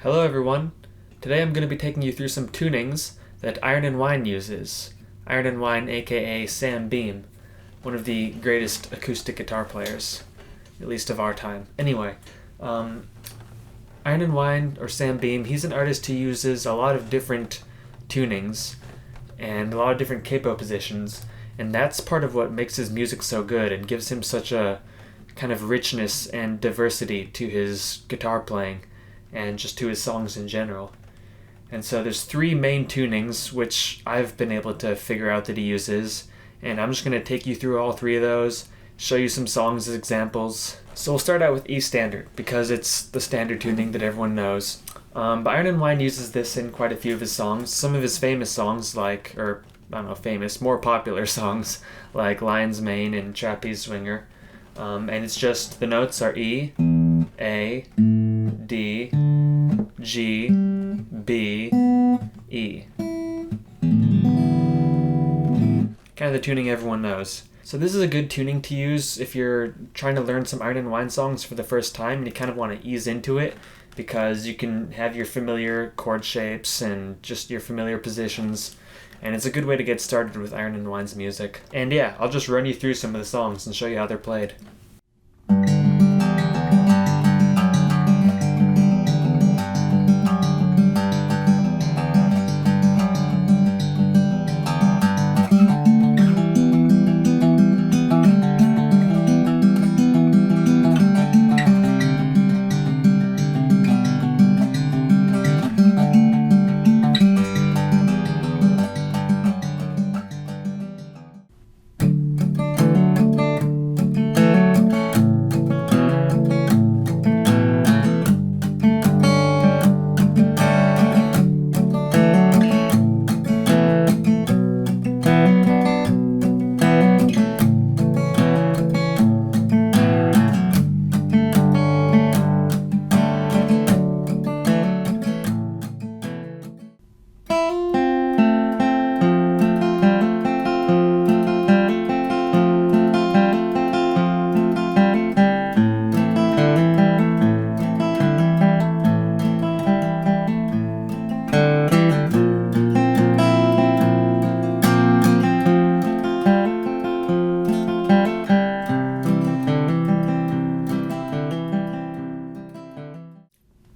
Hello everyone. Today I'm going to be taking you through some tunings that Iron and Wine uses. Iron and Wine, a.k.a. Sam Beam, one of the greatest acoustic guitar players, at least of our time. Anyway, Iron and Wine, or Sam Beam, he's an artist who uses a lot of different tunings and a lot of different capo positions, and that's part of what makes his music so good and gives him such a kind of richness and diversity to his guitar playing and just to his songs in general. And so there's three main tunings which I've been able to figure out that he uses, and I'm just going to take you through all three of those, show you some songs as examples. So we'll start out with E standard because it's the standard tuning that everyone knows. But Iron and Wine uses this in quite a few of his songs. Some of his famous songs more popular songs like Lion's Mane and Trapeze Swinger. And it's just the notes are E, A, D, G, B, E. Kind of the tuning everyone knows. So this is a good tuning to use if you're trying to learn some Iron and Wine songs for the first time and you kind of want to ease into it, because you can have your familiar chord shapes and just your familiar positions, and it's a good way to get started with Iron and Wine's music. And yeah, I'll just run you through some of the songs and show you how they're played.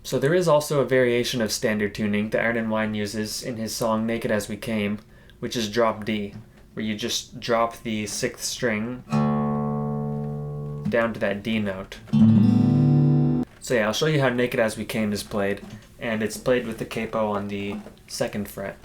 So there is also a variation of standard tuning that Iron and Wine uses in his song Naked As We Came, which is drop D, where you just drop the 6th string down to that D note. So yeah, I'll show you how Naked As We Came is played, and it's played with the capo on the 2nd fret.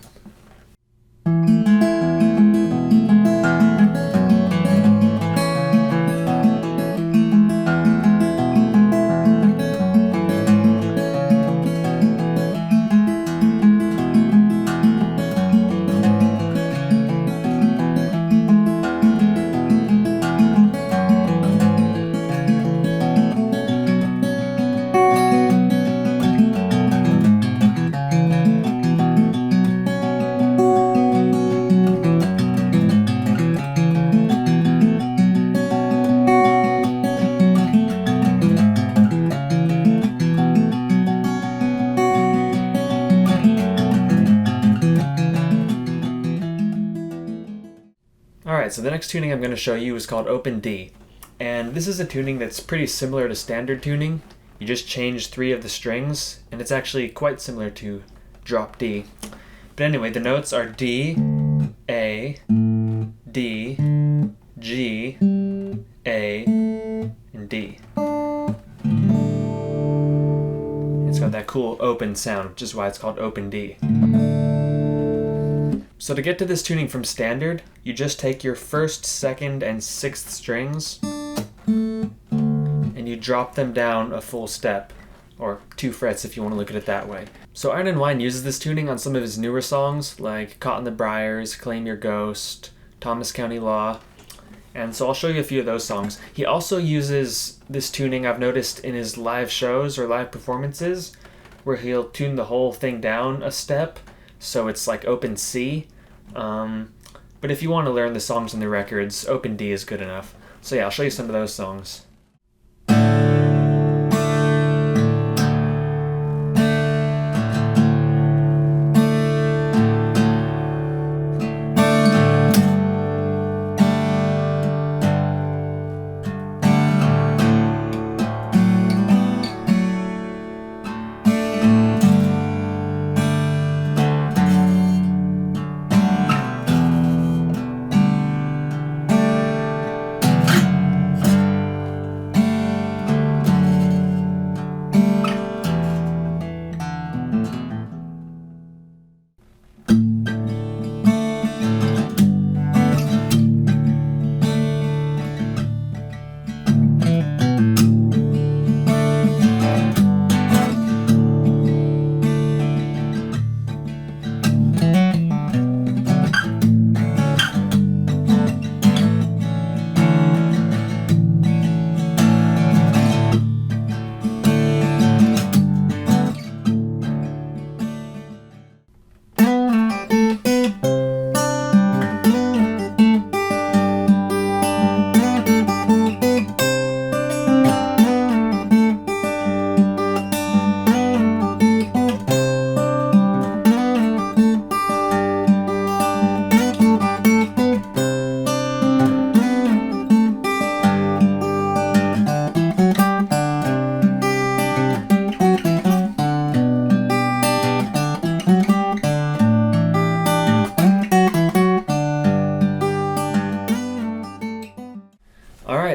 Alright, so the next tuning I'm going to show you is called Open D. And this is a tuning that's pretty similar to standard tuning. You just change 3 of the strings, and it's actually quite similar to drop D. But anyway, the notes are D, A, D, G, A, and D. It's got that cool open sound, which is why it's called Open D. So to get to this tuning from standard, you just take your 1st, 2nd, and 6th strings and you drop them down a full step, or 2 frets if you want to look at it that way. So Iron and Wine uses this tuning on some of his newer songs like Caught in the Briars, Claim Your Ghost, Thomas County Law, and so I'll show you a few of those songs. He also uses this tuning, I've noticed, in his live shows or live performances, where he'll tune the whole thing down a step, so it's like open C. But if you want to learn the songs and the records, open D is good enough. So yeah, I'll show you some of those songs.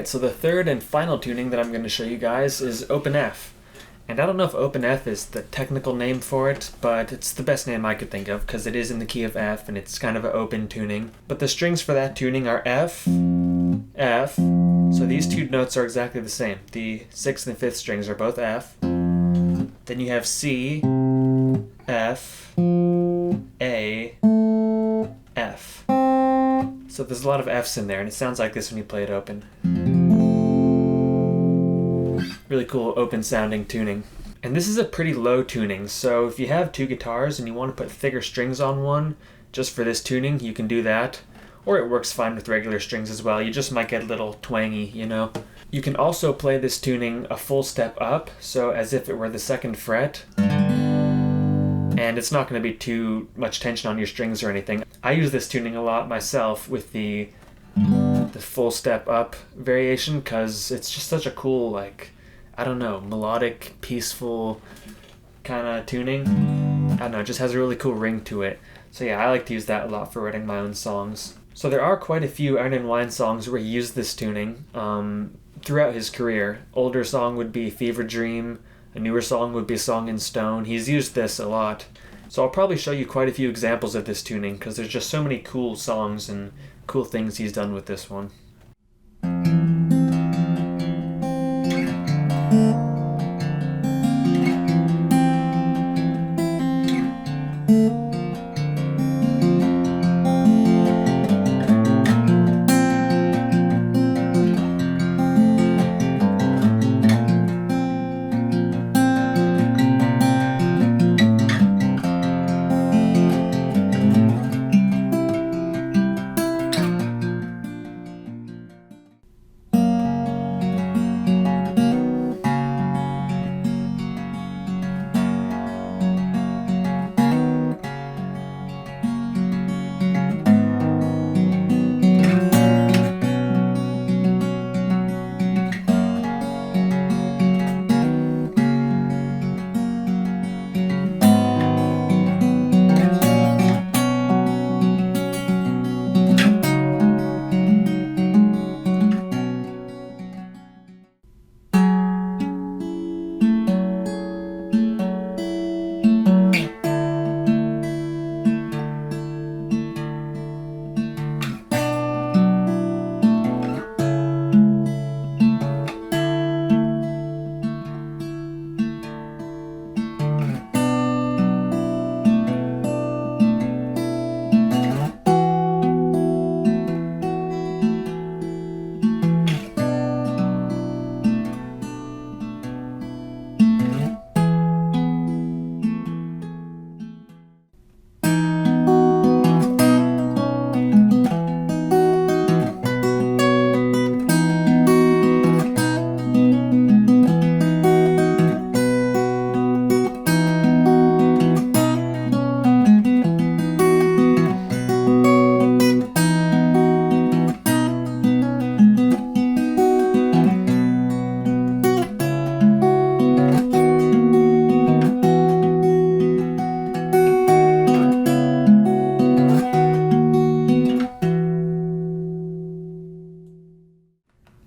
Alright, so the third and final tuning that I'm going to show you guys is open F. And I don't know if open F is the technical name for it, but it's the best name I could think of because it is in the key of F and it's kind of an open tuning. But the strings for that tuning are F, F, so these two notes are exactly the same. The 6th and 5th strings are both F. Then you have C, F, A, F. So there's a lot of F's in there, and it sounds like this when you play it open. Really cool open sounding tuning. And this is a pretty low tuning, so if you have two guitars and you want to put thicker strings on one, just for this tuning, you can do that. Or it works fine with regular strings as well. You just might get a little twangy, you know. You can also play this tuning a full step up, so as if it were the 2nd fret. And it's not going to be too much tension on your strings or anything. I use this tuning a lot myself with the full step up variation because it's just such a cool, like, I don't know, melodic, peaceful kind of tuning. I don't know, it just has a really cool ring to it. So yeah, I like to use that a lot for writing my own songs. So there are quite a few Iron & Wine songs where he used this tuning throughout his career. Older song would be Fever Dream. A newer song would be Song in Stone. He's used this a lot. So I'll probably show you quite a few examples of this tuning because there's just so many cool songs and cool things he's done with this one.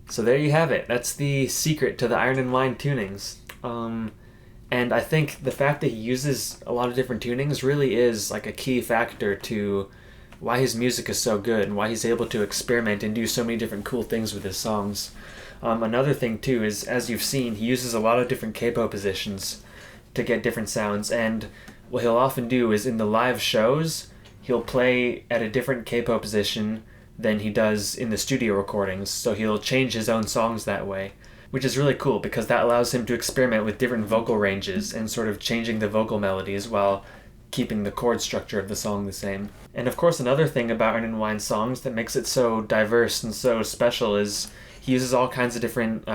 So there you have it. That's the secret to the Iron & Wine tunings. And I think the fact that he uses a lot of different tunings really is like a key factor to why his music is so good and why he's able to experiment and do so many different cool things with his songs. Another thing too is, as you've seen, he uses a lot of different capo positions to get different sounds, and what he'll often do is in the live shows, he'll play at a different capo position than he does in the studio recordings, so he'll change his own songs that way, which is really cool because that allows him to experiment with different vocal ranges and sort of changing the vocal melodies while keeping the chord structure of the song the same. And of course, another thing about Iron & Wine songs that makes it so diverse and so special is he uses all kinds of different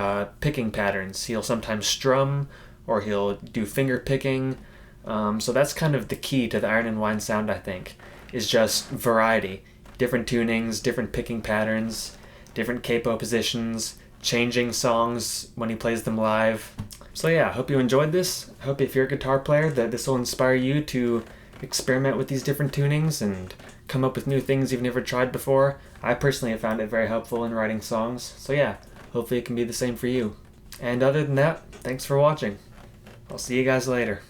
picking patterns. He'll sometimes strum, or he'll do finger picking. So that's kind of the key to the Iron & Wine sound, I think, is just variety. Different tunings, different picking patterns, different capo positions, changing songs when he plays them live. So yeah, I hope you enjoyed this. I hope if you're a guitar player that this will inspire you to experiment with these different tunings and come up with new things you've never tried before. I personally have found it very helpful in writing songs. So yeah, Hopefully it can be the same for you. And other than that, thanks for watching. I'll see you guys later.